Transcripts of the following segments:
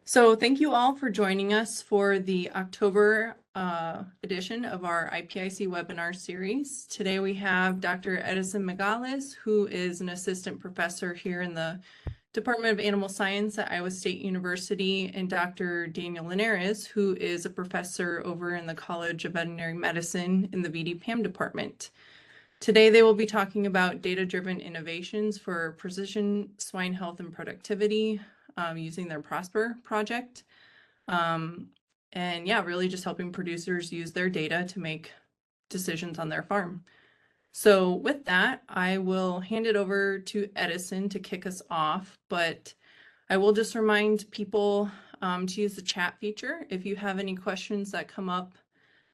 So thank you all for joining us for the October edition of our IPIC webinar series. Today we have Dr. Edison Magalhaes, who is an assistant professor here in the Department of Animal Science at Iowa State University, and Dr. Daniel Linhares, who is a professor over in the College of Veterinary Medicine in the VD-PAM department. Today they will be talking about data-driven innovations for precision swine health and productivity, using their Prosper project. And yeah, really just helping producers use their data to make decisions on their farm. So with that, I will hand it over to Edison to kick us off, but I will just remind people to use the chat feature. If you have any questions that come up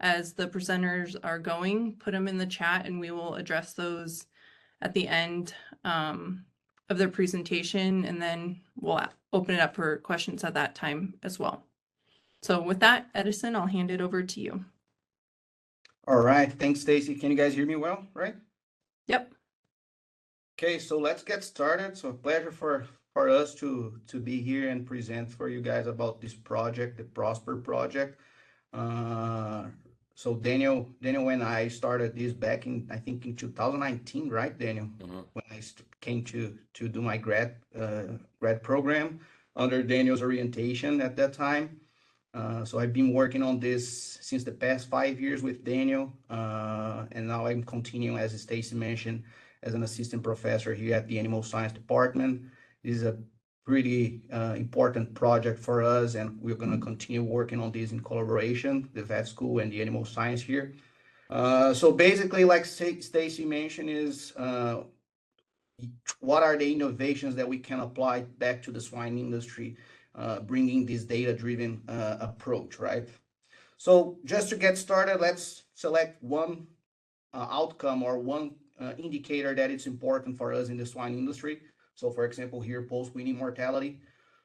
as the presenters are going, put them in the chat and we will address those at the end of their presentation, and then we'll open it up for questions at that time as well. So with that, Edison, I'll hand it over to you. All right, thanks, Stacy. Can you guys hear me well, right? Yep. Okay, so let's get started. So a pleasure for us to be here and present for you guys about this project, the Prosper project. So Daniel and I started this back in, I think in 2019, right, Daniel? When I came to do my grad program under Daniel's orientation at that time. So I've been working on this since the past 5 years with Daniel, and now I'm continuing, as Stacy mentioned, as an assistant professor here at the Animal Science Department. This is a pretty important project for us, and we're going to continue working on this in collaboration, the vet school and the animal science here. So basically, like Stacy mentioned, is what are the innovations that we can apply back to the swine industry, bringing this data-driven approach, right? So just to get started, let's select one outcome or one indicator that it's important for us in the swine industry. So for example, here, post-weaning mortality.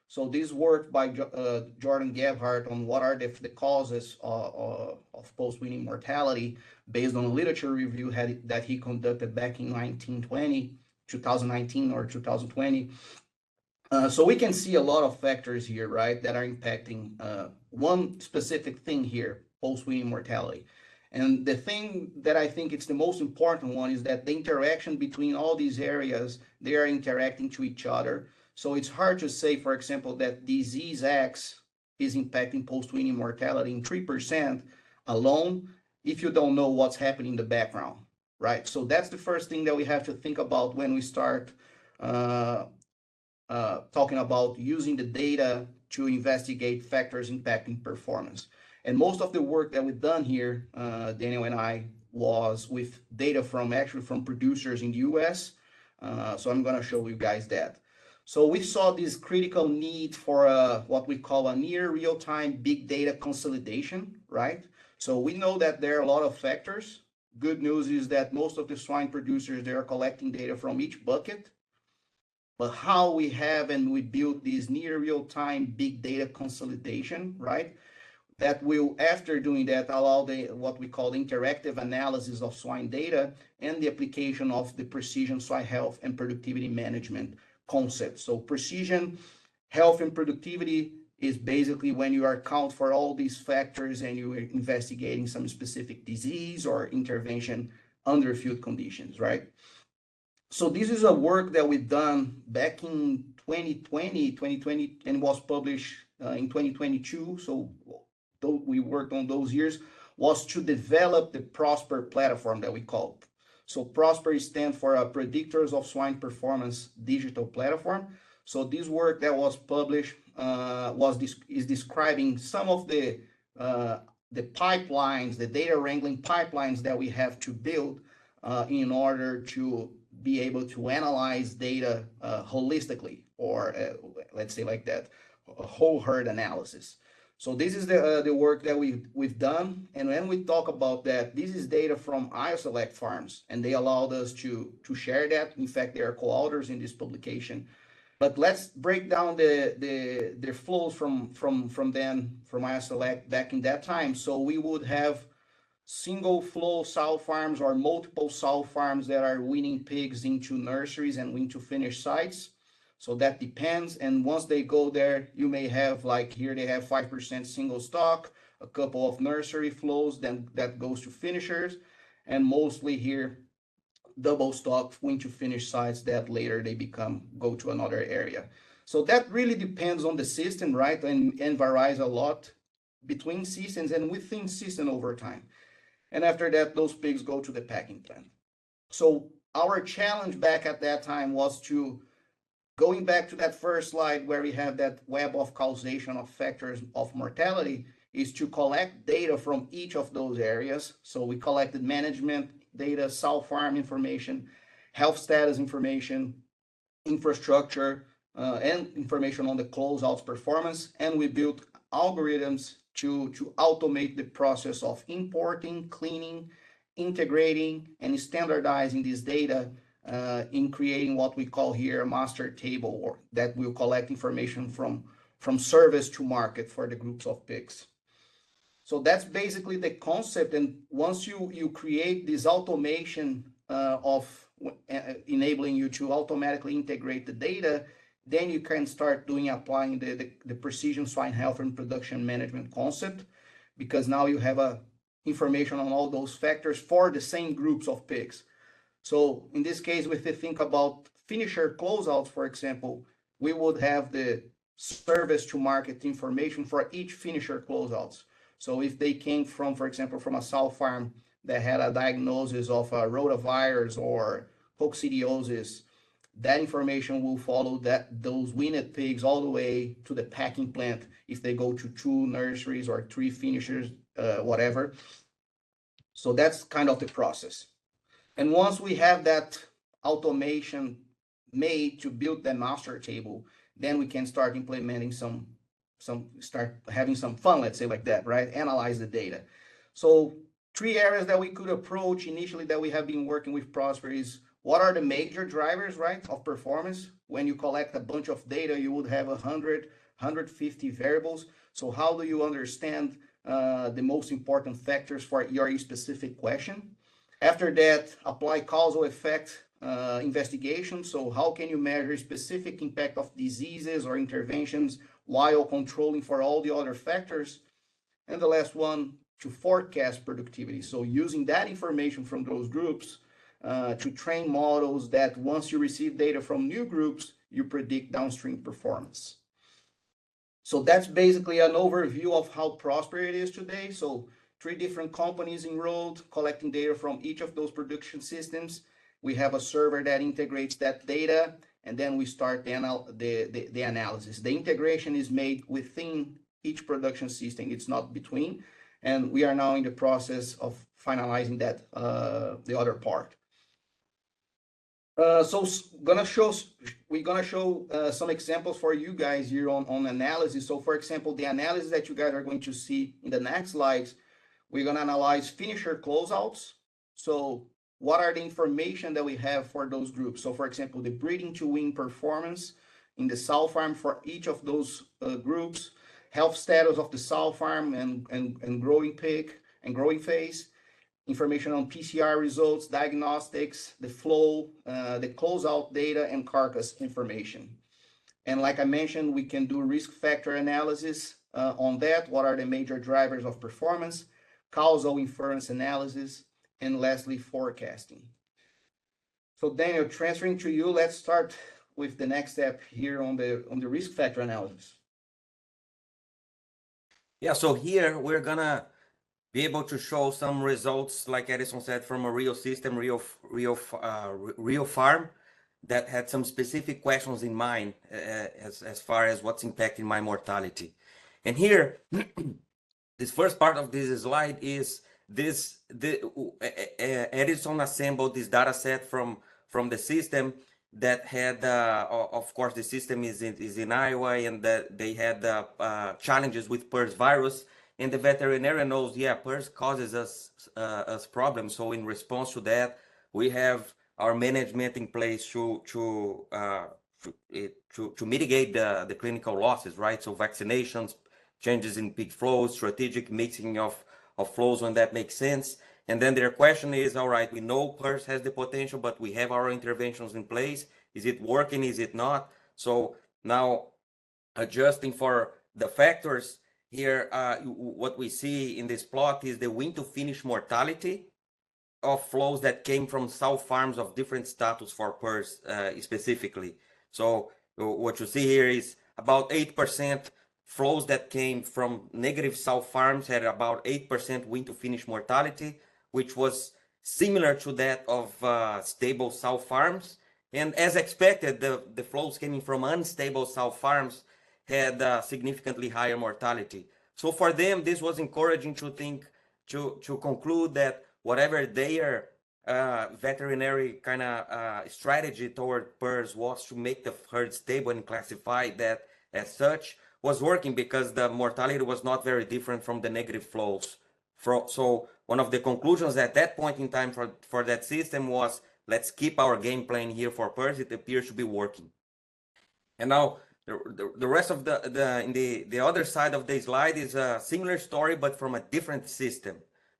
So this work by Jordan Gebhardt on what are the causes of post-weaning mortality based on a literature review that he conducted back in 2019 or 2020. So we can see a lot of factors here, right, that are impacting one specific thing here, post-weaning mortality. And the thing that I think it's the most important one is that the interaction between all these areas, they are interacting to each other. So it's hard to say, for example, that disease X is impacting post-weaning mortality in 3% alone if you don't know what's happening in the background, right? So that's the first thing that we have to think about when we start talking about using the data to investigate factors impacting performance. And most of the work that we've done here, Daniel and I, was with data from producers in the US. So I'm going to show you guys that. So we saw this critical need for what we call a near real-time big data consolidation, right? So we know that there are a lot of factors. Good news is that most of the swine producers, they are collecting data from each bucket. But how we have and we build this near real-time big data consolidation, right? That will, after doing that, allow what we call interactive analysis of swine data and the application of the precision swine health and productivity management concept. So precision health and productivity is basically when you account for all these factors and you are investigating some specific disease or intervention under field conditions, right? So this is a work that we've done back in 2020, and was published in 2022. So we worked on those years, was to develop the Prosper platform that we call. So Prosper stands for Predictors of Swine Performance Digital Platform. So this work that was published is describing some of the pipelines, the data wrangling pipelines that we have to build in order to be able to analyze data holistically, or let's say like that, a whole herd analysis. So this is the work that we've done. And when we talk about that, this is data from IoSelect farms, and they allowed us to share that. In fact, they are co-authors in this publication. But let's break down the flows from IoSelect back in that time. So we would have single flow sow farms or multiple sow farms that are weaning pigs into nurseries and into finished sites. So that depends. And once they go there, you may have, like here, they have 5% single stock, a couple of nursery flows, then that goes to finishers, and mostly here, double stock went to finish sites that later they go to another area. So that really depends on the system, right? And varies a lot between systems and within system over time. And after that, those pigs go to the packing plant. So our challenge back at that time was to, going back to that first slide where we have that web of causation of factors of mortality, is to collect data from each of those areas. So we collected management data, sow farm information, health status information, infrastructure, and information on the closeouts performance. And we built algorithms to automate the process of importing, cleaning, integrating, and standardizing this data in creating what we call here a master table, or that will collect information from service to market for the groups of pigs. So that's basically the concept. And once you create this automation of enabling you to automatically integrate the data, then you can start applying the precision swine health and production management concept, because now you have information on all those factors for the same groups of pigs. So in this case, if we think about finisher closeouts, for example, we would have the service to market information for each finisher closeouts. So if they came from, for example, from a sow farm that had a diagnosis of a rotavirus or coccidiosis, that information will follow those weaned pigs all the way to the packing plant if they go to 2 nurseries or 3 finishers, whatever. So that's kind of the process. And once we have that automation made to build the master table, then we can start implementing start having some fun, let's say like that, right? Analyze the data. So 3 areas that we could approach initially that we have been working with Prosper is, what are the major drivers, right, of performance? When you collect a bunch of data, you would have 100, 150 variables. So how do you understand the most important factors for your specific question? After that, apply causal effect investigation. So how can you measure specific impact of diseases or interventions while controlling for all the other factors? And the last one, to forecast productivity. So using that information from those groups to train models that once you receive data from new groups, you predict downstream performance. So that's basically an overview of how Prosper it is today. So 3 different companies enrolled, collecting data from each of those production systems. We have a server that integrates that data, and then we start the analysis. The integration is made within each production system. It's not between. And we are now in the process of finalizing that, the other part. So we're gonna show some examples for you guys here on analysis. So for example, the analysis that you guys are going to see in the next slides, we're gonna analyze finisher closeouts. So what are the information that we have for those groups? So for example, the breeding to wean performance in the sow farm for each of those groups, health status of the sow farm and growing pig and growing phase, information on PCR results, diagnostics, the flow, the closeout data, and carcass information. And like I mentioned, we can do risk factor analysis on that. What are the major drivers of performance, causal inference analysis, and lastly, forecasting. So Daniel, transferring to you, let's start with the next step here on the risk factor analysis. Yeah, so here we're gonna be able to show some results, like Edison said, from a real system, real farm that had some specific questions in mind as far as what's impacting my mortality. And here, this first part of this slide is Edison assembled this data set from the system that had, of course, the system is in Iowa, and that they had challenges with PRRS virus. And the veterinarian knows, yeah, PRRS causes us problems. So in response to that, we have our management in place to mitigate the clinical losses, right? So vaccinations, changes in pig flows, strategic mixing of flows when that makes sense. And then their question is, all right, we know PRRS has the potential, but we have our interventions in place. Is it working? Is it not? So now adjusting for the factors here, what we see in this plot is the win to finish mortality of flows that came from sow farms of different status for PRRS specifically. So what you see here is about 8% flows that came from negative sow farms had about 8% win to finish mortality, which was similar to that of stable sow farms. And as expected, the flows coming from unstable sow farms had significantly higher mortality. So for them, this was encouraging to think, to conclude that whatever their veterinary kind of strategy toward PRRS was to make the herd stable and classify that as such was working, because the mortality was not very different from the negative flows. So one of the conclusions at that point in time for that system was, let's keep our game plan here for PRRS. It appears to be working. And now the rest of the other side of the slide is a similar story, but from a different system,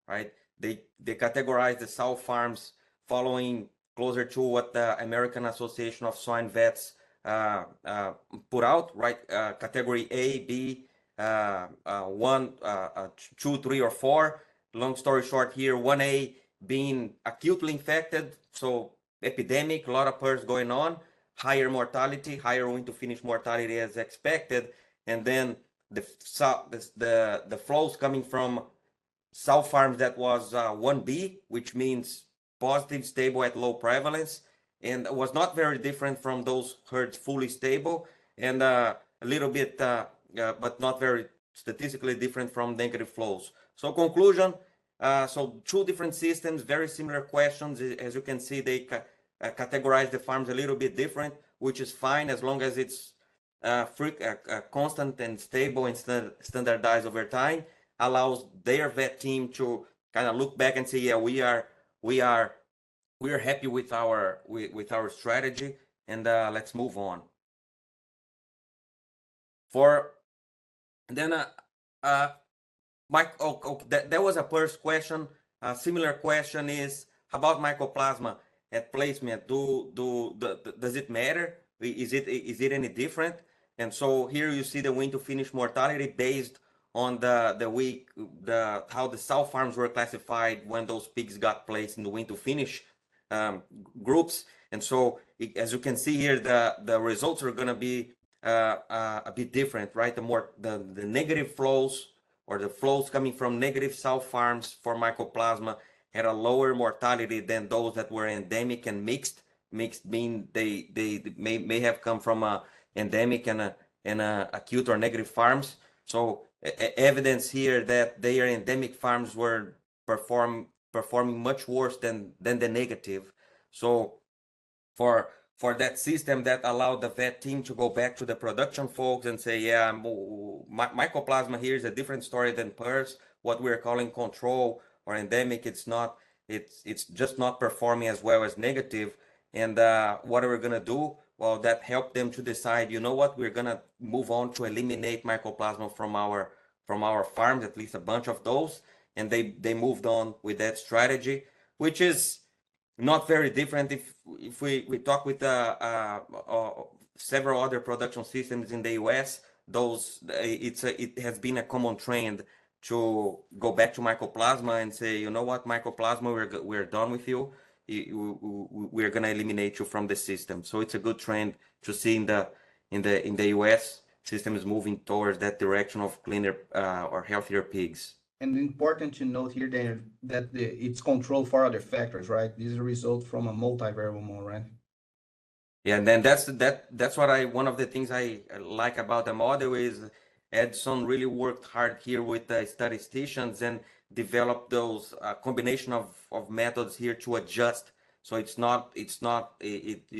right? They categorize the sow farms following closer to what the American Association of Swine Vets put out, right? Category A, B, 1, 2, 3, or 4. Long story short here, 1A being acutely infected, so epidemic, a lot of PRRS going on, higher mortality, higher win to finish mortality as expected, and then the flows coming from sow farms that was 1B, which means positive, stable at low prevalence, and was not very different from those herds fully stable, and a little bit, but not very statistically different from negative flows. So conclusion, so two different systems, very similar questions. As you can see, they categorize the farms a little bit different, which is fine as long as it's constant and stable and standardized over time. Allows their vet team to kind of look back and say, yeah, we are happy with our strategy, and let's move on. Mike, that was a first question. A similar question is about mycoplasma at placement. Does it matter? Is it any different? And so here you see the win to finish mortality based on how the sow farms were classified when those pigs got placed in the win to finish groups. And so as you can see here, the results are going to be a bit different, right? The negative flows, or the flows coming from negative sow farms for mycoplasma, had a lower mortality than those that were endemic and mixed. Mixed mean they may have come from a endemic and a acute or negative farms. So evidence here that their endemic farms were performing much worse than the negative. So for that system, that allowed the vet team to go back to the production folks and say, yeah, mycoplasma here is a different story than PRRS. What we're calling control or endemic, it's just not performing as well as negative. And what are we gonna do? Well, that helped them to decide, you know what, we're gonna move on to eliminate mycoplasma from our farms, at least a bunch of those. And they moved on with that strategy, which is not very different if we talk with several other production systems in the US. It has been a common trend to go back to mycoplasma and say, you know what, mycoplasma, we're done with you. We're gonna eliminate you from the system. So it's a good trend to see in the US. System is moving towards that direction of cleaner or healthier pigs. And important to note here that it's controlled for other factors, right? This is a result from a multivariable model, right? Yeah, and then that's what one of the things I like about the model is Edison really worked hard here with the statisticians and developed those combination of methods here to adjust. So you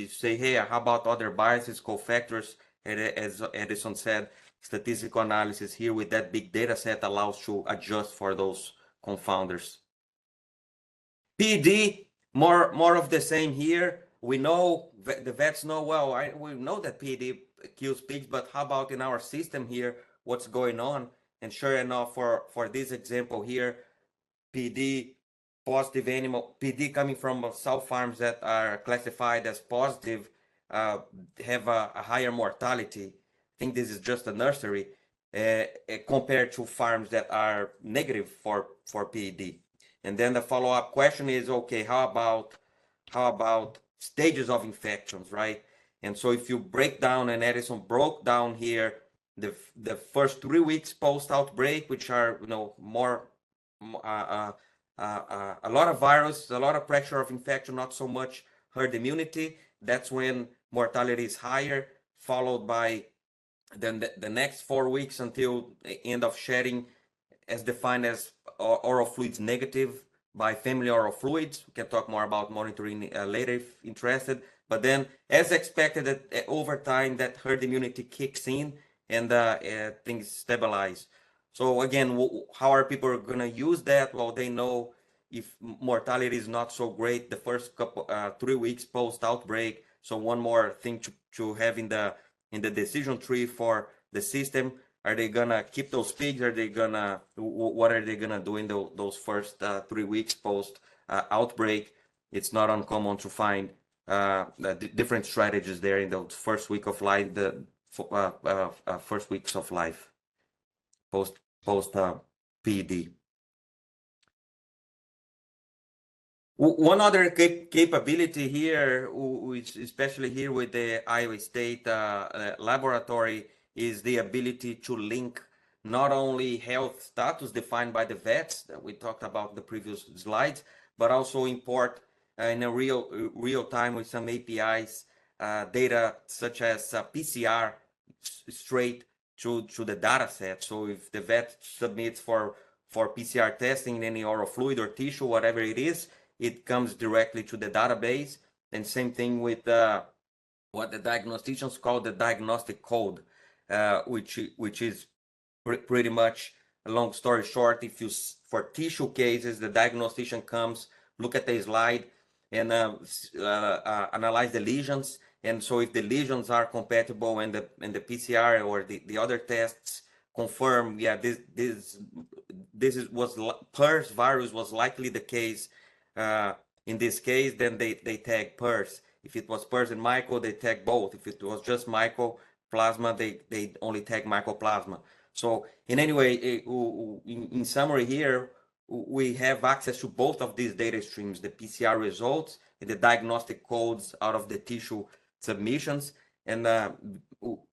say, hey, how about other biases, cofactors? As Edison said, statistical analysis here with that big data set allows to adjust for those confounders. PD, more of the same here. We know, the vets know, well, we know that PD kills pigs, but how about in our system here, what's going on? And sure enough, for this example here, PD coming from sow farms that are classified as positive, have a higher mortality. I think this is just a nursery compared to farms that are negative for PED. And then the follow-up question is, okay, how about stages of infections, right? And so if you break down, and Edison broke down here the first 3 weeks post-outbreak, which are more a lot of virus, a lot of pressure of infection, not so much herd immunity. That's when mortality is higher, followed by then the next 4 weeks until the end of shedding, as defined as oral fluids negative by family oral fluids. We can talk more about monitoring later if interested. But then, as expected, over time, that herd immunity kicks in and things stabilize. So again, how are people going to use that? Well, they know if mortality is not so great the first 3 weeks post-outbreak. So one more thing to have in the decision tree for the system. Are they gonna keep those pigs? What are they gonna do in those first 3 weeks post outbreak? It's not uncommon to find different strategies there in the first week of life, first weeks of life post PED. One other capability here, which especially here with the Iowa State laboratory, is the ability to link not only health status defined by the vets that we talked about in the previous slides, but also import in a real time with some APIs data such as PCR straight to the data set. So if the vet submits for PCR testing in any oral fluid or tissue, whatever it is, it comes directly to the database. And same thing with what the diagnosticians call the diagnostic code, which is pretty much, a long story short, if you for tissue cases, the diagnostician comes, look at the slide, and analyze the lesions. And so if the lesions are compatible and the PCR or the other tests confirm, yeah, this was PRRS virus was likely the case. In this case, then they tag PRRS. If it was PRRS and myco, they tag both. If it was just mycoplasma, they only tag mycoplasma. So in any way, in summary here, we have access to both of these data streams, the PCR results and the diagnostic codes out of the tissue submissions. And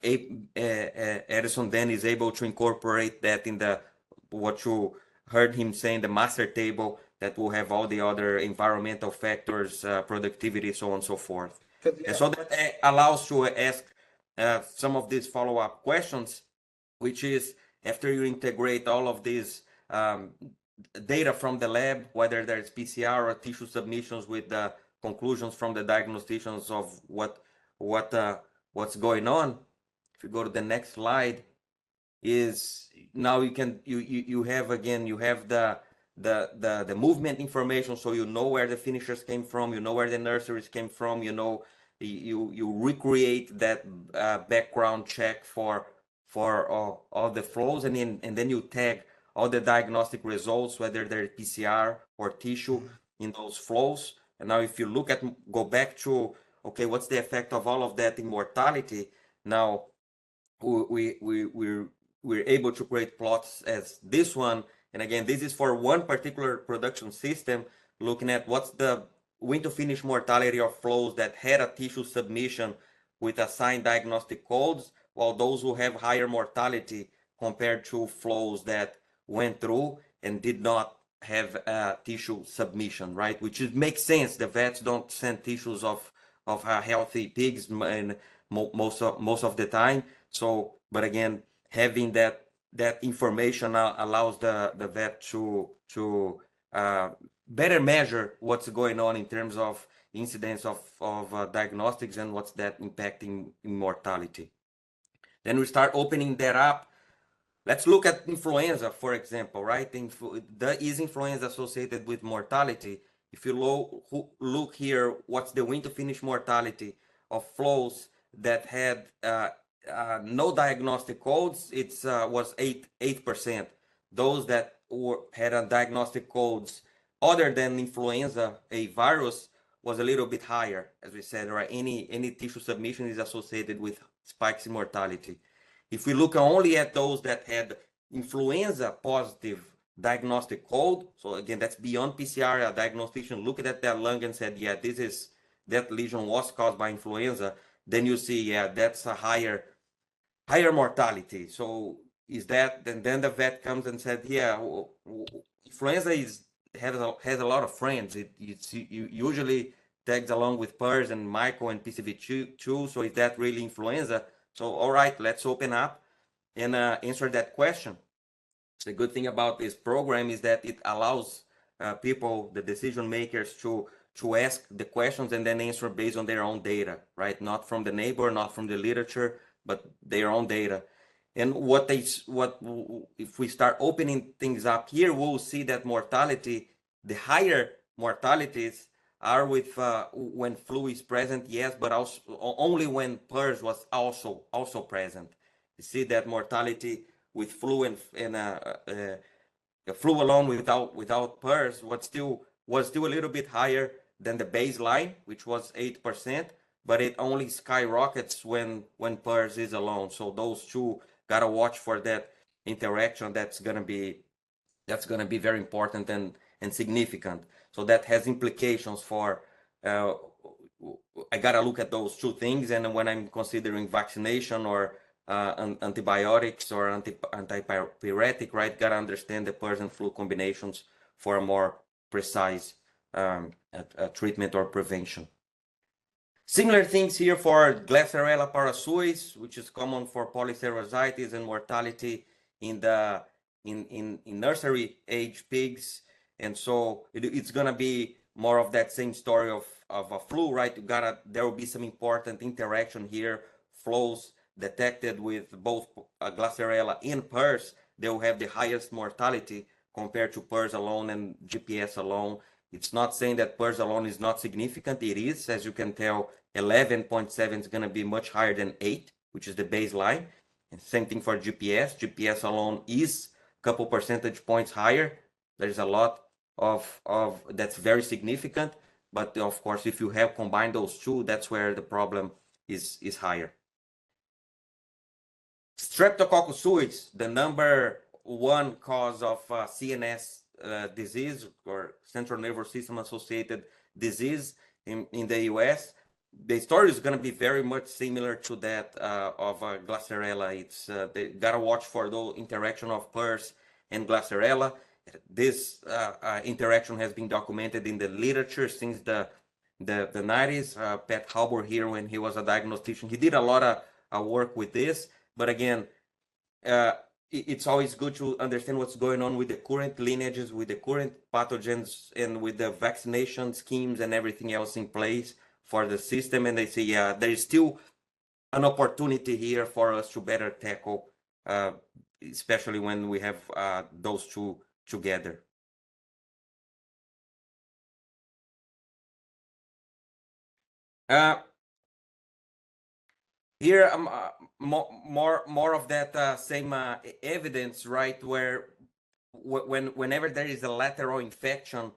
Edison then is able to incorporate that in what you heard him saying, the master table, that will have all the other environmental factors, productivity, so on and so forth. And so that allows to ask some of these follow-up questions, which is, after you integrate all of these data from the lab, whether there's PCR or tissue submissions with the conclusions from the diagnosticians of what's going on. If you go to the next slide, is now you have the movement information, so you know where the finishers came from, you know where the nurseries came from, you recreate that background check for all the flows, and then you tag all the diagnostic results, whether they're PCR or tissue, in those flows. And now if you go back to, okay, what's the effect of all of that in mortality? Now we're able to create plots as this one. And again, this is for one particular production system, looking at what's the win to finish mortality of flows that had a tissue submission with assigned diagnostic codes, while those who have higher mortality compared to flows that went through and did not have a tissue submission, right? Which makes sense. The vets don't send tissues of healthy pigs and most of the time. So, but again, having that information allows the vet to better measure what's going on in terms of incidence of diagnostics and what's that impacting in mortality. Then we start opening that up. Let's look at influenza, for example, right? Is influenza associated with mortality? If you look here, what's the win to finish mortality of flows that had no diagnostic codes? It was 8%. Those that had a diagnostic codes other than influenza, a virus, was a little bit higher, as we said, right? Any tissue submission is associated with spikes in mortality. If we look only at those that had influenza positive diagnostic code, so again, that's beyond PCR, a diagnostician looked at that lung and said, yeah, that lesion was caused by influenza, then you see, yeah, that's a higher mortality. So is that, and then the vet comes and said, yeah, influenza has a lot of friends. It usually tags along with PERS and Michael and PCV2. So is that really influenza? So, all right, let's open up and answer that question. The good thing about this program is that it allows people, the decision makers, to ask the questions and then answer based on their own data, right? Not from the neighbor, not from the literature, but their own data. And if we start opening things up here, we'll see that mortality, the higher mortalities are with when flu is present, yes, but also only when PERS was also present. You see that mortality with flu and flu alone without PERS was still a little bit higher than the baseline, which was 8%, but it only skyrockets when PERS is alone. So those two gotta watch for that interaction. That's gonna be very important and significant. So that has implications for I gotta look at those two things, and when I'm considering vaccination or antibiotics or antipyretic, right? Gotta understand the PERS and flu combinations for a more precise treatment or prevention. Similar things here for Glasarella parasuis, which is common for polycerositis and mortality in nursery age pigs. And so it's gonna be more of that same story of a flu, right? There will be some important interaction here, flows detected with both Glasarella and PERS. They will have the highest mortality compared to PERS alone and GPS alone. It's not saying that PERS alone is not significant. It is, as you can tell, 11.7 is going to be much higher than 8, which is the baseline. And same thing for GPS. GPS alone is a couple percentage points higher. There's a lot of that's very significant. But of course, if you have combined those two, that's where the problem is higher. Streptococcus suis, the number one cause of CNS disease or central nervous system associated disease in the US. The story is going to be very much similar to that of Glasarella. It's they gotta watch for the interaction of PERS and Glasarella. This interaction has been documented in the literature since the 90s. Pat Halbur here, when he was a diagnostician, he did a lot of work with this. But again, it's always good to understand what's going on with the current lineages, with the current pathogens, and with the vaccination schemes and everything else in place for the system. And they say, yeah, there is still an opportunity here for us to better tackle, especially when we have those two together. Here, more of that same evidence, right? Where whenever there is a lateral infection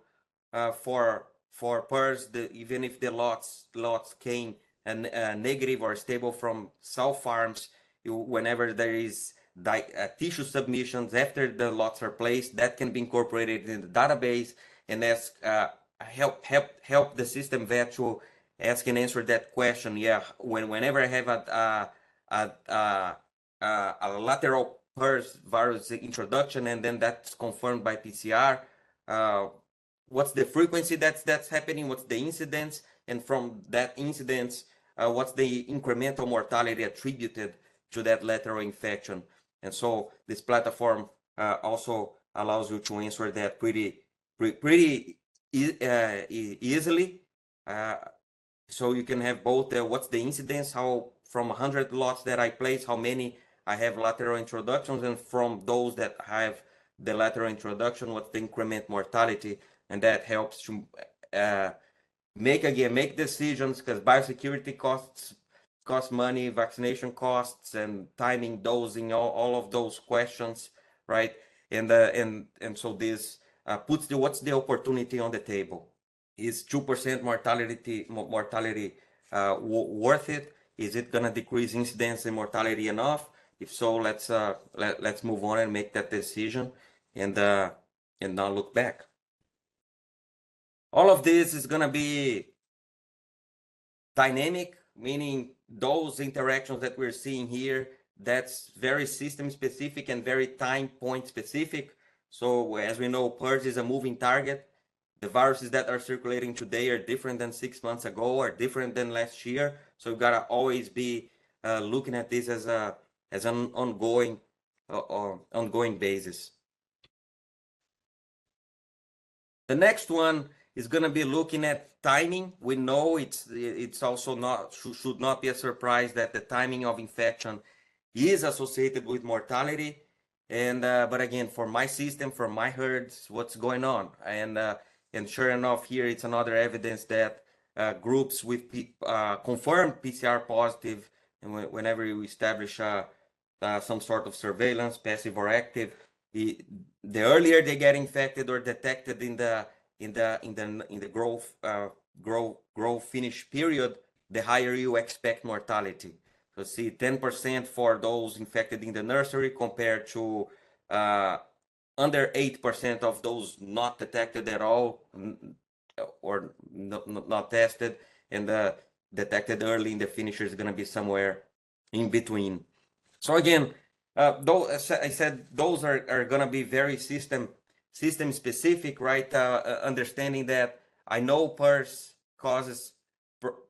for PERS, even if the lots came negative or stable from sow farms, whenever there is tissue submissions after the lots are placed, that can be incorporated in the database and help the system vet to ask and answer that question. Yeah, whenever I have a lateral PERS virus introduction and then that's confirmed by PCR, what's the frequency that's happening? What's the incidence? And from that incidence, what's the incremental mortality attributed to that lateral infection? And so this platform also allows you to answer that pretty easily. So you can have both what's the incidence, how from 100 lots that I place, how many I have lateral introductions, and from those that have the lateral introduction, what's the increment mortality, and that helps to make decisions, because biosecurity costs money, vaccination costs, and timing, dosing, all of those questions, right? And so this puts what's the opportunity on the table. Is 2% mortality worth it? Is it gonna decrease incidence and mortality enough? If so, let's move on and make that decision and not look back. All of this is gonna be dynamic, meaning those interactions that we're seeing here, that's very system specific and very time point specific. So as we know, PRRS is a moving target. The viruses that are circulating today are different than 6 months ago, are different than last year. So we've got to always be looking at this as an ongoing basis. The next one is going to be looking at timing. We know it's also should not be a surprise that the timing of infection is associated with mortality. And but again, for my system, for my herds, what's going on? And sure enough, here it's another evidence that groups with confirmed PCR positive, and whenever you establish some sort of surveillance, passive or active, the earlier they get infected or detected in the growth finish period, the higher you expect mortality. So see 10% for those infected in the nursery compared to under 8% of those not detected at all or not tested, and detected early in the finisher is going to be somewhere in between. So again, though as I said, those are going to be very system specific, right? Understanding that I know PRRS causes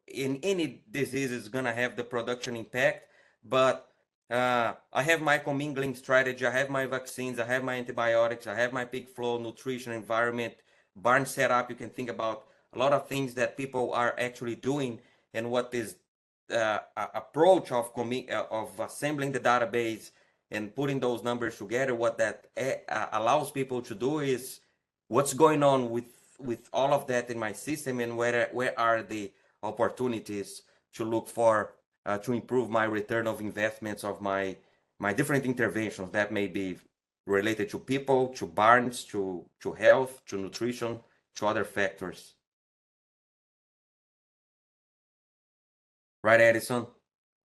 in any disease is going to have the production impact, but I have my commingling strategy, I have my vaccines, I have my antibiotics, I have my peak flow, nutrition, environment, barn setup. You can think about a lot of things that people are actually doing, and what is approach of assembling the database and putting those numbers together. What that allows people to do is what's going on with all of that in my system, and where are the opportunities to look for to improve my return of investments of my different interventions that may be related to people, to barns, to health, to nutrition, to other factors. Right, Edison?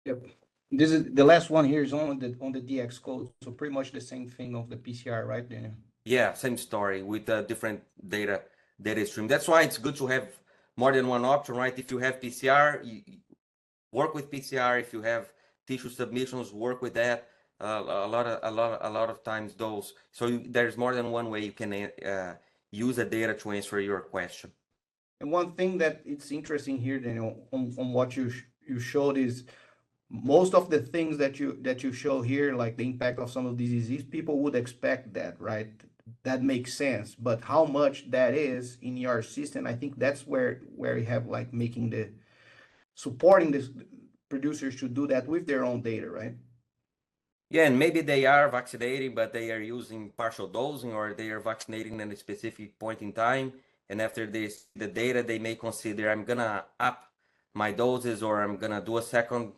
Yep. This is the last one here is on the DX code. So pretty much the same thing of the PCR, right, Daniel? Yeah, same story with a different data stream. That's why it's good to have more than one option, right? If you have PCR, you work with PCR. If you have tissue submissions, work with that. A lot of times those. So there's more than one way you can use the data to answer your question. And one thing that it's interesting here, Daniel, on what you showed is most of the things that you show here, like the impact of some of these diseases, people would expect that, right? That makes sense. But how much that is in your system, I think that's where we have like supporting this producers to do that with their own data, right? Yeah, and maybe they are vaccinating, but they are using partial dosing, or they are vaccinating at a specific point in time. And after this, the data, they may consider, I'm gonna up my doses, or I'm gonna do a second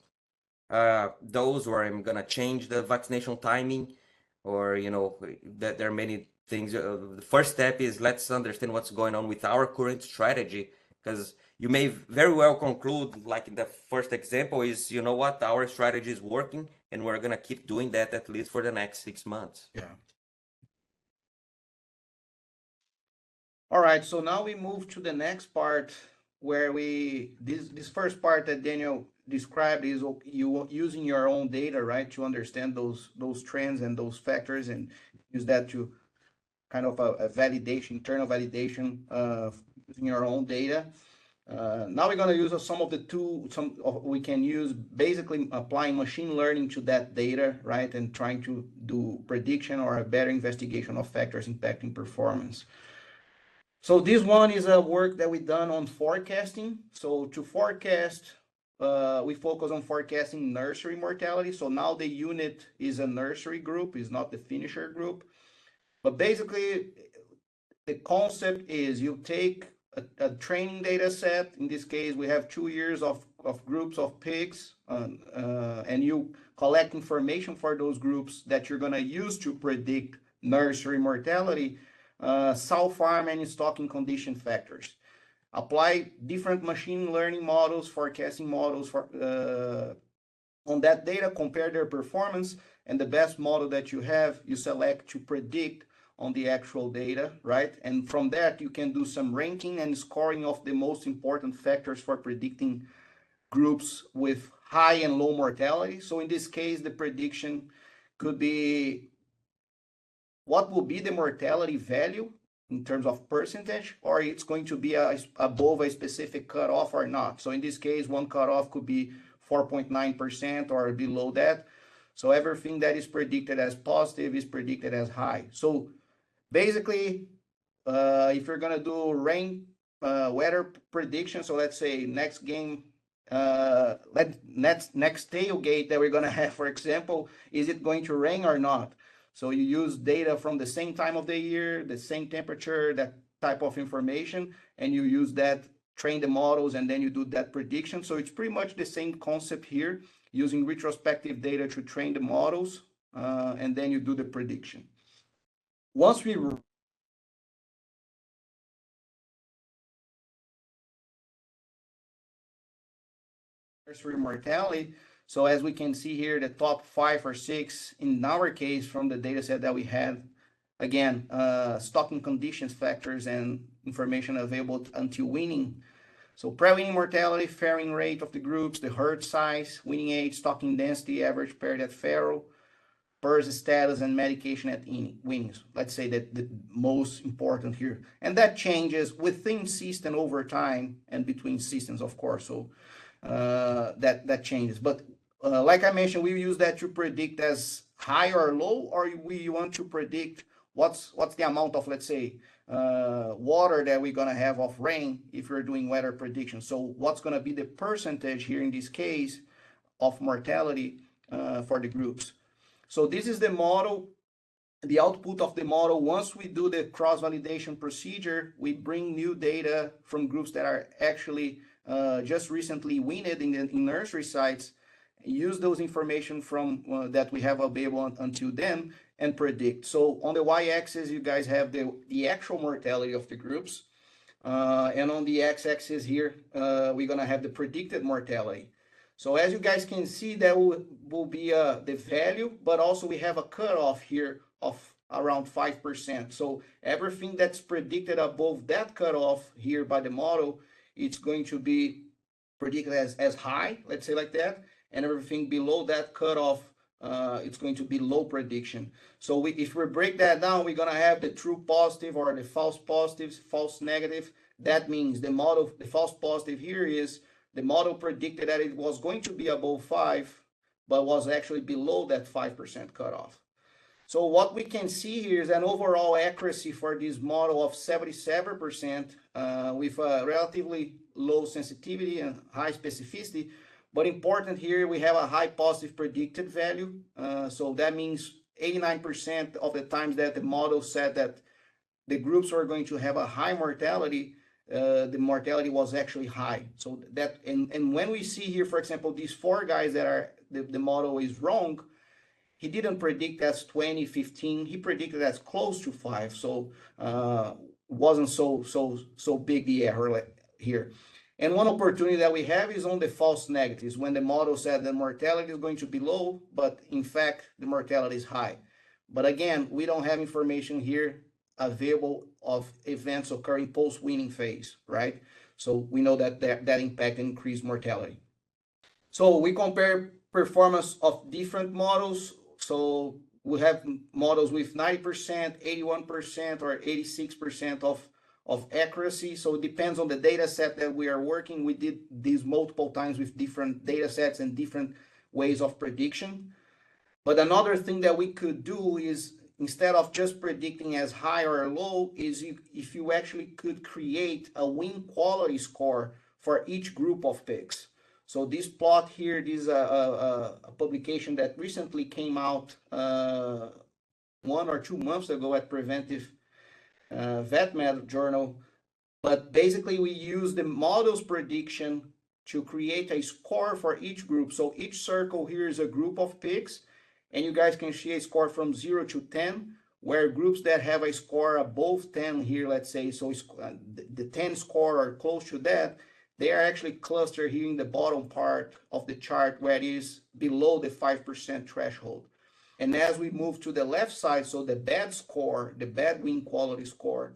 dose, or I'm gonna change the vaccination timing, or that there are many things. The first step is let's understand what's going on with our current strategy, because you may very well conclude, like in the first example, is what, our strategy is working, and we're gonna keep doing that at least for the next 6 months. Yeah. All right, so now we move to the next part where this first part that Daniel described is you using your own data, right, to understand those trends and those factors, and use that to kind of a validation, internal validation using your own data. Now we're going to use we can use basically applying machine learning to that data, right, and trying to do prediction or a better investigation of factors impacting performance. So this one is a work that we've done on forecasting. So to forecast, we focus on forecasting nursery mortality. So now the unit is a nursery group, is not the finisher group. But basically, the concept is you take a training data set. In this case, we have 2 years of groups of pigs, and you collect information for those groups that you're going to use to predict nursery mortality, sow farm and stocking condition factors. apply different machine learning models, forecasting models for on that data, compare their performance, and the best model that you have, you select to predict on the actual data, right? And from that, you can do some ranking and scoring of the most important factors for predicting groups with high and low mortality. So in this case, the prediction could be what will be the mortality value in terms of percentage, or it's going to be above a specific cutoff or not. So in this case, one cutoff could be 4.9% or below that. So everything that is predicted as positive is predicted as high. So basically, if you're gonna do rain weather prediction, so let's say next game, next tailgate that we're gonna have, for example, is it going to rain or not? So you use data from the same time of the year, the same temperature, that type of information, and you use that, train the models, and then you do that prediction. So it's pretty much the same concept here, using retrospective data to train the models, and then you do the prediction. Once we nursery mortality, so as we can see here, the top 5 or 6 in our case from the data set that we had, again, stocking conditions factors and information available until weaning. So pre-weaning mortality, fairing rate of the groups, the herd size, weaning age, stocking density, average paired at farrow, PRRS status, and medication at weanings. Let's say that the most important here. And that changes within system over time and between systems, of course. So that changes. But like I mentioned, we use that to predict as high or low, or we want to predict what's the amount of, let's say, water that we're gonna have of rain if we're doing weather prediction. So what's gonna be the percentage here in this case of mortality for the groups. So this is the model, the output of the model. Once we do the cross-validation procedure, we bring new data from groups that are actually just recently weaned in nursery sites, use those information from that we have available until then, and predict. So on the y-axis, you guys have the actual mortality of the groups. And on the x-axis here, we're gonna have the predicted mortality. So as you guys can see, that will be the value, but also we have a cutoff here of around 5%. So everything that's predicted above that cutoff here by the model, it's going to be predicted as high, let's say like that, and everything below that cutoff, it's going to be low prediction. So if we break that down, we're gonna have the true positive or the false positives, false negative. That means the model, the false positive here is the model predicted that it was going to be above 5, but was actually below that 5% cutoff. So what we can see here is an overall accuracy for this model of 77% with a relatively low sensitivity and high specificity. But important here, we have a high positive predicted value. So that means 89% of the times that the model said that the groups were going to have a high mortality, the mortality was actually high. So that, and when we see here, for example, these 4 guys that are, the model is wrong, he didn't predict as 20, 15, he predicted as close to 5. So wasn't so big the error here. And one opportunity that we have is on the false negatives, when the model said the mortality is going to be low, but in fact, the mortality is high. But again, we don't have information here available of events occurring post-weaning phase, right? So we know that that impact increased mortality. So we compare performance of different models. So we have models with 90%, 81%, or 86% of accuracy. So it depends on the data set that we are working. We did these multiple times with different data sets and different ways of prediction. But another thing that we could do is, instead of just predicting as high or low, is if you actually could create a win quality score for each group of pigs. So this plot here, this is a publication that recently came out 1 or 2 months ago at Preventive Vet Med journal. But basically we use the model's prediction to create a score for each group. So each circle here is a group of pigs, and you guys can see a score from 0 to 10, where groups that have a score above 10 here, let's say, so the 10 score or close to that, they are actually clustered here in the bottom part of the chart where it is below the 5% threshold. And as we move to the left side, so the bad score, the bad wing quality score,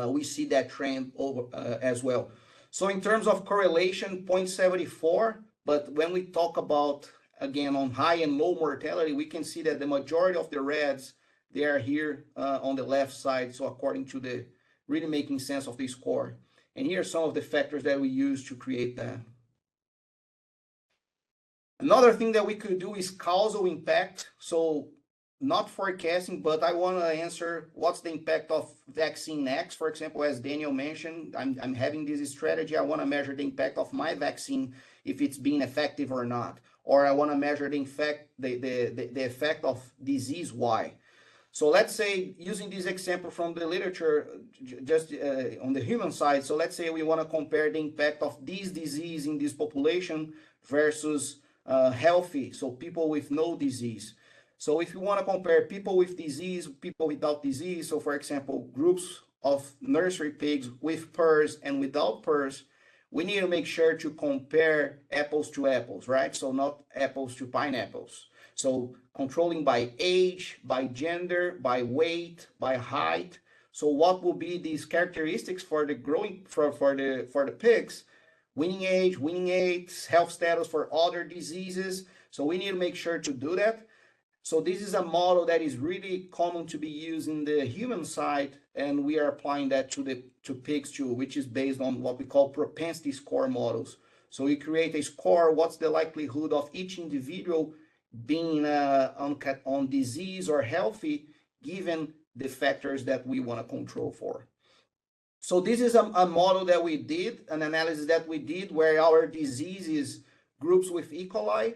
we see that trend over as well. So in terms of correlation, 0.74, but when we talk about, again, on high and low mortality, we can see that the majority of the reds, they are here on the left side, so according to the really making sense of the score. And here are some of the factors that we use to create that. Another thing that we could do is causal impact. So not forecasting, but I want to answer what's the impact of vaccine X. For example, as Daniel mentioned, I'm having this strategy. I want to measure the impact of my vaccine, if it's being effective or not. Or I want to measure the effect of disease Y. So let's say, using this example from the literature, just on the human side, so let's say we want to compare the impact of this disease in this population versus healthy, so people with no disease. So if you want to compare people with disease, people without disease, so for example, groups of nursery pigs with PRRS and without PRRS, we need to make sure to compare apples to apples, right? So not apples to pineapples. So controlling by age, by gender, by weight, by height. So what will be these characteristics for the growing for the pigs? Weaning age, health status for other diseases. So we need to make sure to do that. So this is a model that is really common to be used in the human side, and we are applying that to pigs too, which is based on what we call propensity score models. So we create a score, what's the likelihood of each individual being on disease or healthy, given the factors that we want to control for. So this is a model that we did, an analysis that we did, where our diseases, groups with E. coli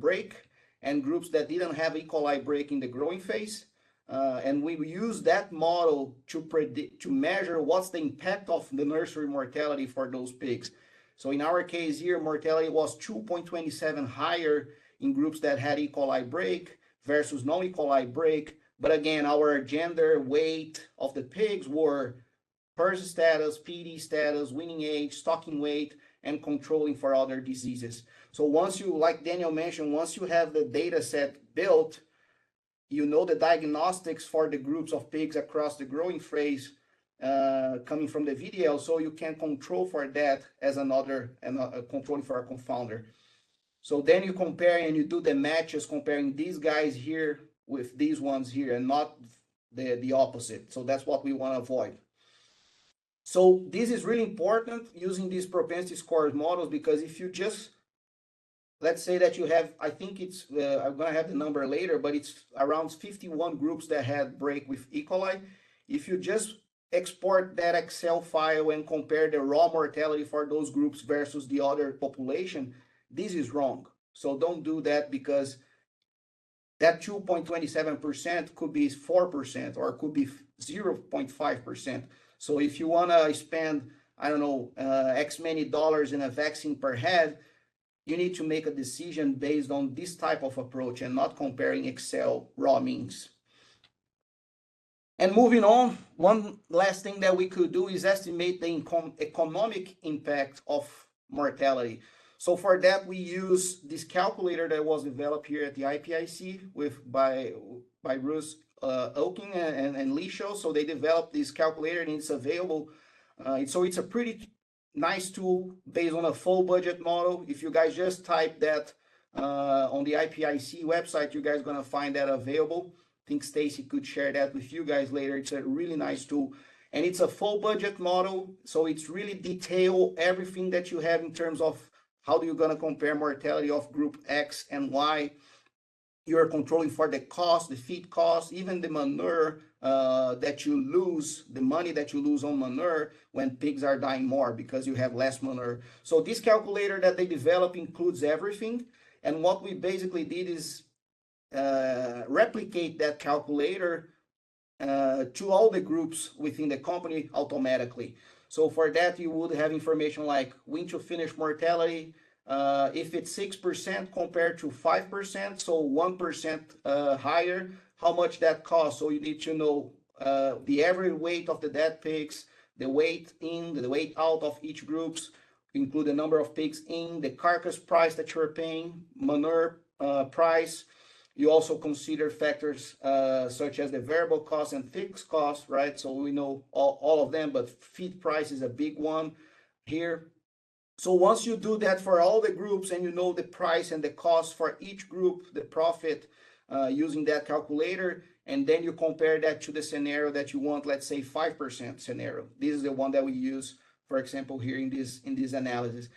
break, and groups that didn't have E. coli break in the growing phase. And we use that model to measure what's the impact of the nursery mortality for those pigs. So in our case here, mortality was 2.27 higher in groups that had E. coli break versus no E. coli break. But again, our gender, weight of the pigs were PRRS status, PD status, weaning age, stocking weight, and controlling for other diseases. So once you, like Daniel mentioned, once you have the data set built, you know the diagnostics for the groups of pigs across the growing phase coming from the VDL, so you can control for that as another controlling for a confounder. So then you compare and you do the matches comparing these guys here with these ones here, and not the opposite. So that's what we want to avoid. So this is really important using these propensity scores models, because if you just, let's say that you have, I think it's, I'm going to have the number later, but it's around 51 groups that had break with E. coli. If you just export that Excel file and compare the raw mortality for those groups versus the other population, this is wrong. So don't do that, because that 2.27% could be 4% or could be 0.5%. So if you want to spend, I don't know, X many dollars in a vaccine per head, you need to make a decision based on this type of approach and not comparing Excel raw means. And moving on, one last thing that we could do is estimate the economic impact of mortality. So for that, we use this calculator that was developed here at the IPIC by Russ Oaking and Lisho. So they developed this calculator, and it's available. So it's a pretty nice tool based on a full budget model. If you guys just type that on the IPIC website, you guys are going to find that available. I think Stacy could share that with you guys later. It's a really nice tool. And it's a full budget model. So it's really detailed everything that you have in terms of how you're going to compare mortality of group X and Y. You're controlling for the cost, the feed cost, even the manure that you lose, the money that you lose on manure when pigs are dying more because you have less manure. So this calculator that they develop includes everything. And what we basically did is replicate that calculator to all the groups within the company automatically. So for that, you would have information like win to finish mortality. If it's 6% compared to 5%, so 1% higher, how much that costs. So you need to know the average weight of the dead pigs, the weight in, the weight out of each groups, include the number of pigs in, the carcass price that you're paying, manure price. You also consider factors such as the variable cost and fixed cost, right? So we know all of them, but feed price is a big one here. So once you do that for all the groups and you know the price and the cost for each group, the profit using that calculator, and then you compare that to the scenario that you want, let's say 5% scenario. This is the one that we use, for example, here in this analysis.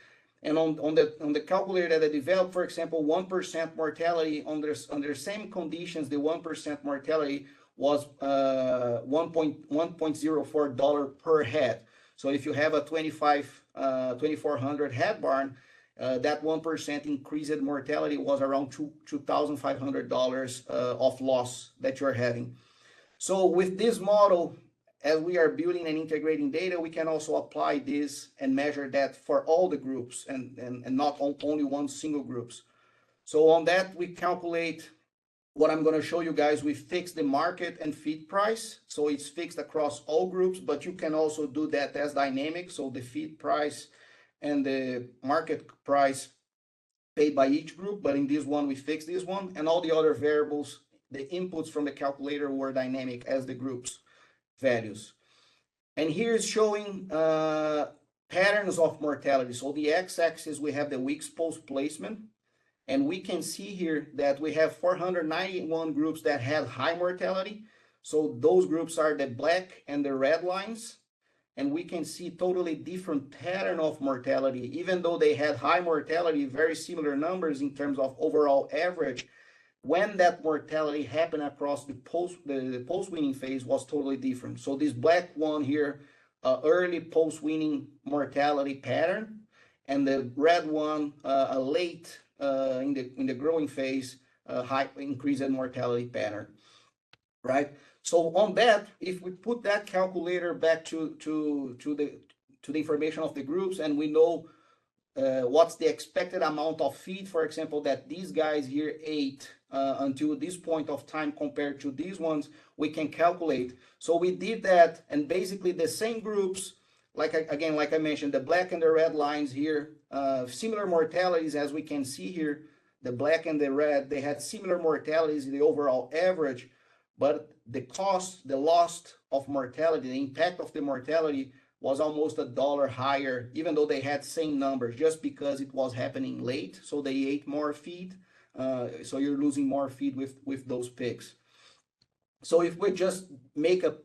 And on the calculator that I developed, for example, 1% mortality under same conditions, the 1% mortality was $1.04 per head. So if you have a 2,400 head barn, that 1% increased mortality was around $2,500 of loss that you're having. So with this model, as we are building and integrating data, we can also apply this and measure that for all the groups and not only one single groups. So on that, we calculate what I'm going to show you guys. We fix the market and feed price. So it's fixed across all groups, but you can also do that as dynamic. So the feed price and the market price paid by each group, but in this one, we fix this one, and all the other variables, the inputs from the calculator were dynamic as the groups values. And here is showing patterns of mortality. So the x-axis, we have the weeks post placement, and we can see here that we have 491 groups that had high mortality. So those groups are the black and the red lines. And we can see totally different pattern of mortality, even though they had high mortality, very similar numbers in terms of overall average. When that mortality happened across the post-weaning phase was totally different. So this black one here, early post-weaning mortality pattern, and the red one, a late in the growing phase, high increase in mortality pattern, right? So on that, if we put that calculator back to the information of the groups, and we know what's the expected amount of feed, for example, that these guys here ate until this point of time compared to these ones, we can calculate. So we did that, and basically the same groups, like I mentioned, the black and the red lines here, similar mortalities as we can see here. The black and the red, they had similar mortalities in the overall average, but the cost, the loss of mortality, the impact of the mortality was almost $1 higher, even though they had same numbers, just because it was happening late. So they ate more feed. So you're losing more feed with those pigs. So if we just make a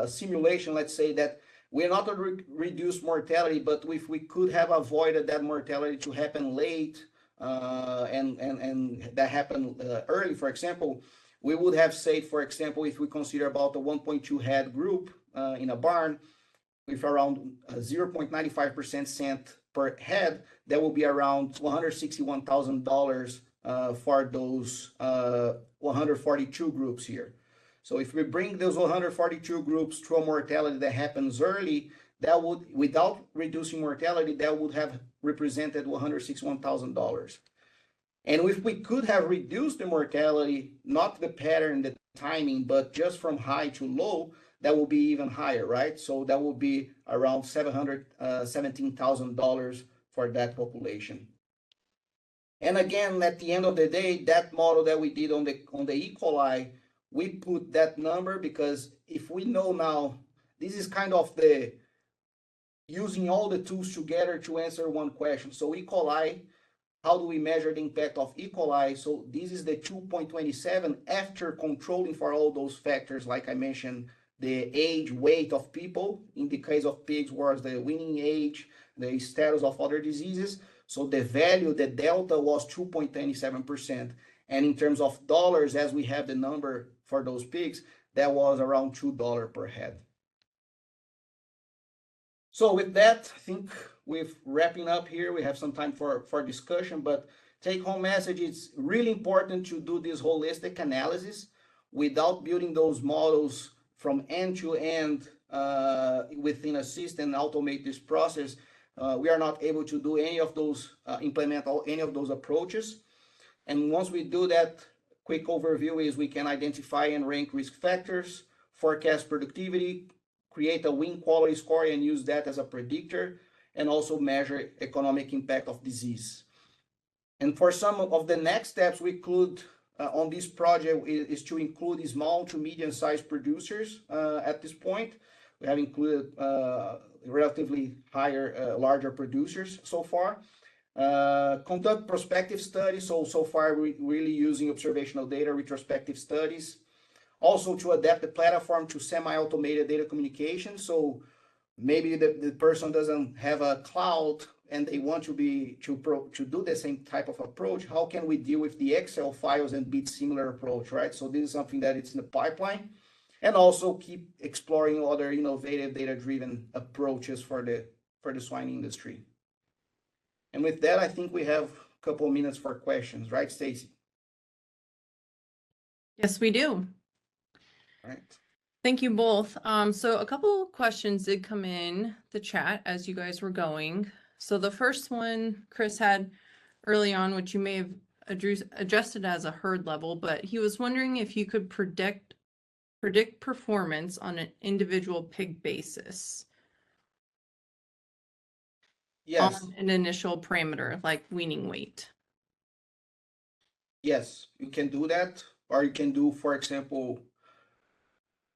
simulation, let's say that we're not going to reduce mortality, but if we could have avoided that mortality to happen late and that happened early, for example, we would have saved, for example, if we consider about the 1.2 head group in a barn, with around 0.95% cent per head, that will be around $161,000 for those 142 groups here. So if we bring those 142 groups to a mortality that happens early, that would, without reducing mortality, that would have represented $161,000. And if we could have reduced the mortality, not the pattern, the timing, but just from high to low, that will be even higher, right? So that will be around $717,000 for that population. And again, at the end of the day, that model that we did on the E. coli, we put that number because if we know now, this is kind of the using all the tools together to answer one question. So E. coli, how do we measure the impact of E. coli? So this is the 2.27 after controlling for all those factors, like I mentioned, the age, weight of people. In the case of pigs was the weaning age, the status of other diseases. So the value, the delta was 2.27%. And in terms of dollars, as we have the number for those pigs, that was around $2 per head. So with that, I think we're wrapping up here. We have some time for discussion, but take home message, it's really important to do this holistic analysis. Without building those models from end to end within a system, automate this process, we are not able to do any of those, implement any of those approaches. And once we do that, quick overview is we can identify and rank risk factors, forecast productivity, create a wing quality score and use that as a predictor, and also measure economic impact of disease. And for some of the next steps we include on this project is to include small to medium-sized producers at this point. We have included relatively larger producers so far. Conduct prospective studies. So far we're really using observational data, retrospective studies. Also to adapt the platform to semi-automated data communication. So maybe the person doesn't have a cloud and they want to do the same type of approach. How can we deal with the Excel files and build similar approach, right? So this is something that it's in the pipeline, and also keep exploring other innovative data-driven approaches for the swine industry. And with that, I think we have a couple of minutes for questions, right, Stacy? Yes, we do. Right. Thank you both. So a couple of questions did come in the chat as you guys were going. So the first one Chris had early on, which you may have adjusted as a herd level, but he was wondering if you could predict performance on an individual pig basis. Yes. On an initial parameter like weaning weight. Yes, you can do that, or you can do, for example,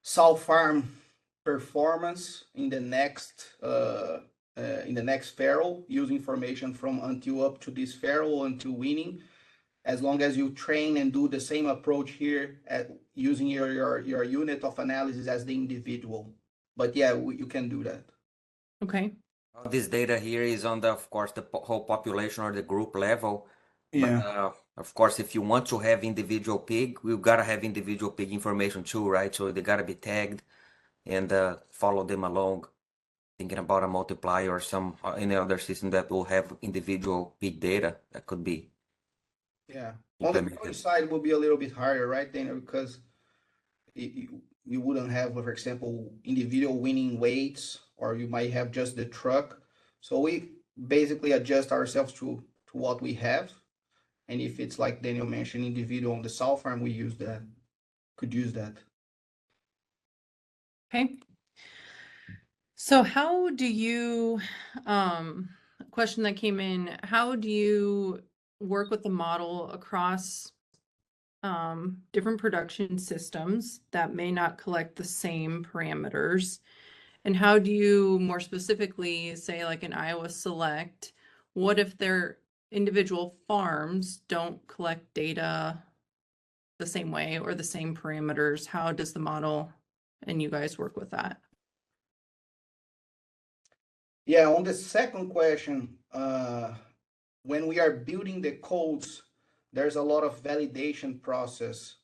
sow farm performance in the next farrow, use information from until up to this farrow until weaning, as long as you train and do the same approach here at using your unit of analysis as the individual. But yeah, you can do that. Okay. This data here is on of course, the whole population or the group level. Yeah. But, of course, if you want to have individual pig, we've got to have individual pig information too, right? So they got to be tagged and follow them along. Thinking about a multiplier or some any other system that will have individual pig data that could be. Yeah. On the growing side will be a little bit harder, right, Dana? Because you wouldn't have, for example, individual weaning weights, or you might have just the truck. So we basically adjust ourselves to what we have. And if it's like Daniel mentioned, individual on the sow farm, we could use that. Okay. So how do you, question that came in, how do you work with the model across different production systems that may not collect the same parameters? And how do you more specifically say, like in Iowa Select, what if their individual farms don't collect data the same way or the same parameters? How does the model and you guys work with that? Yeah, on the second question, when we are building the codes, there's a lot of validation process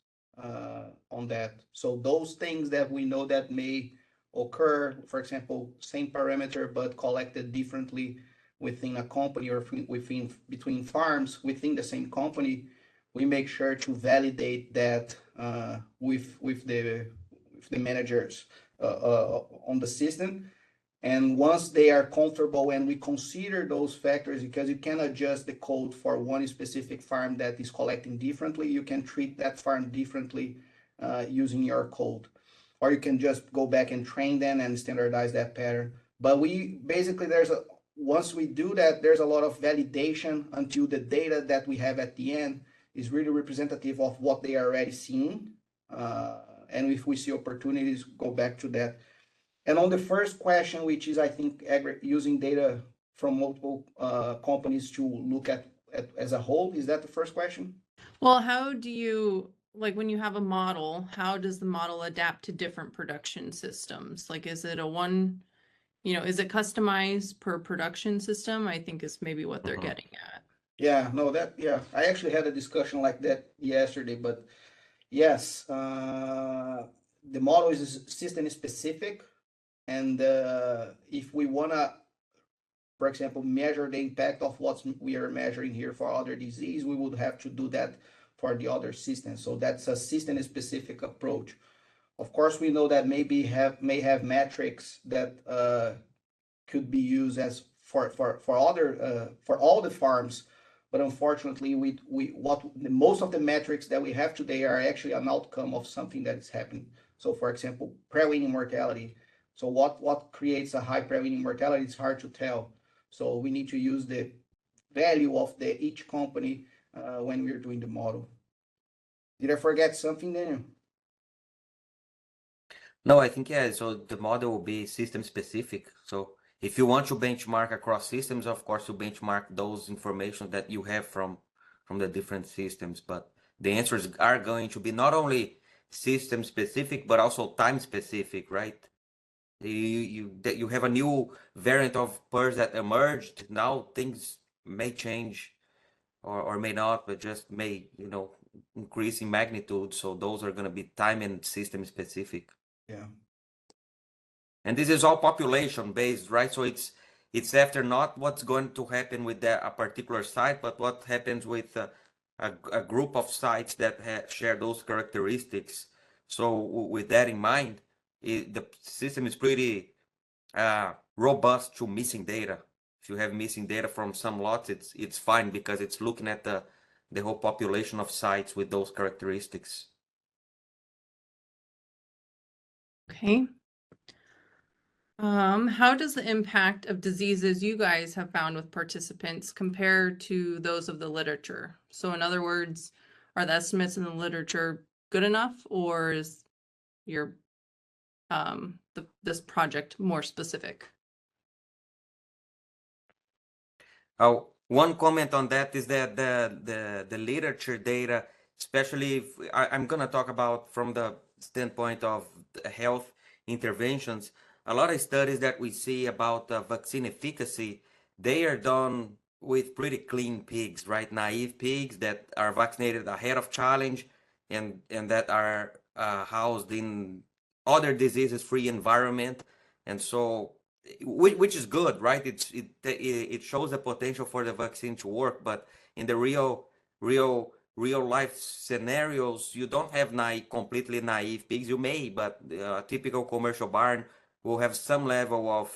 on that. So those things that we know that may occur, for example, same parameter but collected differently within a company or between farms within the same company, we make sure to validate that with the managers on the system. And once they are comfortable and we consider those factors, because you can adjust the code for one specific farm that is collecting differently, you can treat that farm differently using your code. Or you can just go back and train them and standardize that pattern. But we basically, once we do that, there's a lot of validation until the data that we have at the end is really representative of what they are already seeing. And if we see opportunities, go back to that. And on the first question, which is, I think, using data from multiple companies to look at as a whole, is that the first question? Well, how do you, like when you have a model, how does the model adapt to different production systems? Like, is it is it customized per production system? I think is maybe what they're getting at. Yeah, no, I actually had a discussion like that yesterday, but yes, the model is system specific. And if we want to, for example, measure the impact of what we are measuring here for other disease, we would have to do that for the other systems. So that's a system-specific approach. Of course, we know that may have metrics that could be used as for all the farms, but unfortunately, most of the metrics that we have today are actually an outcome of something that is happening. So, for example, pre-weaning mortality. So, what creates a high pre-weaning mortality? It's hard to tell. So, we need to use the value of each company when we're doing the model. Did I forget something, Daniel? No, I think, yeah, so the model will be system specific. So if you want to benchmark across systems, of course, you benchmark those information that you have from the different systems. But the answers are going to be not only system specific, but also time specific, right? You have a new variant of PERS that emerged. Now things may change or may not, but just may, increase in magnitude. So those are going to be time and system specific. Yeah. And this is all population based, right? So it's after not what's going to happen with a particular site, but what happens with a group of sites that share those characteristics. So with that in mind, the system is pretty robust to missing data. If you have missing data from some lots, it's fine because it's looking at the whole population of sites with those characteristics. Okay. How does the impact of diseases you guys have found with participants compare to those of the literature? So in other words, are the estimates in the literature good enough, or is your this project more specific? One comment on that is that the literature data, especially if I'm going to talk about from the standpoint of health interventions, a lot of studies that we see about vaccine efficacy, they are done with pretty clean pigs, right? Naive pigs that are vaccinated ahead of challenge and that are housed in other diseases-free environment. And so which is good, right? It shows the potential for the vaccine to work, but in the real life scenarios, you don't have completely naive pigs. You may, but a typical commercial barn will have some level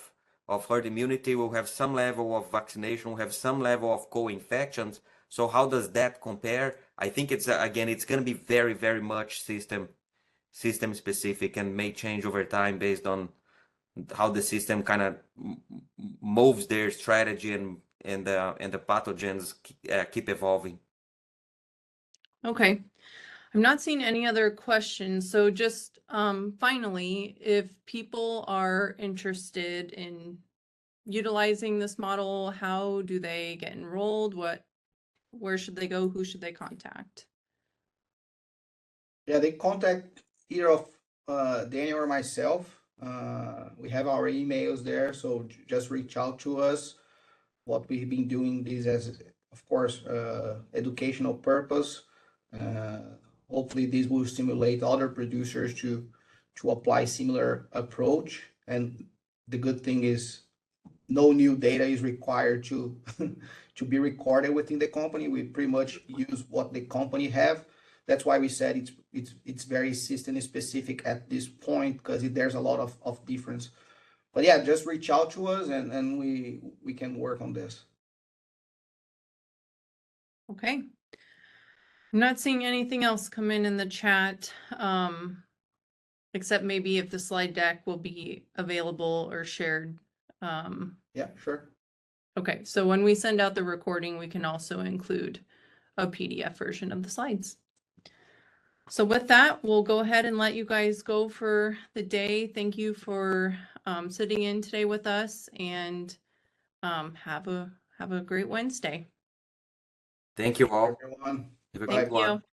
of herd immunity, will have some level of vaccination, will have some level of co-infections. So how does that compare? I think it's again, it's going to be very, very much system specific and may change over time based on how the system kind of moves their strategy and the pathogens keep evolving. Okay. I'm not seeing any other questions. So just finally, if people are interested in utilizing this model, how do they get enrolled? Where should they go? Who should they contact? Yeah, they contact either of Daniel or myself. We have our emails there, so just reach out to us. What we've been doing this as, of course, educational purpose. Hopefully, this will stimulate other producers to apply similar approach. And the good thing is, no new data is required to to be recorded within the company. We pretty much use what the company have. That's why we said it's very system specific at this point, because there's a lot of difference. But yeah, just reach out to us and we can work on this. Okay. I'm not seeing anything else come in the chat, except maybe if the slide deck will be available or shared. Yeah, sure. Okay, so when we send out the recording, we can also include a PDF version of the slides. So with that, we'll go ahead and let you guys go for the day. Thank you for sitting in today with us, and have a great Wednesday. Thank you all. Everyone. Have a Bye. good one. Thank you.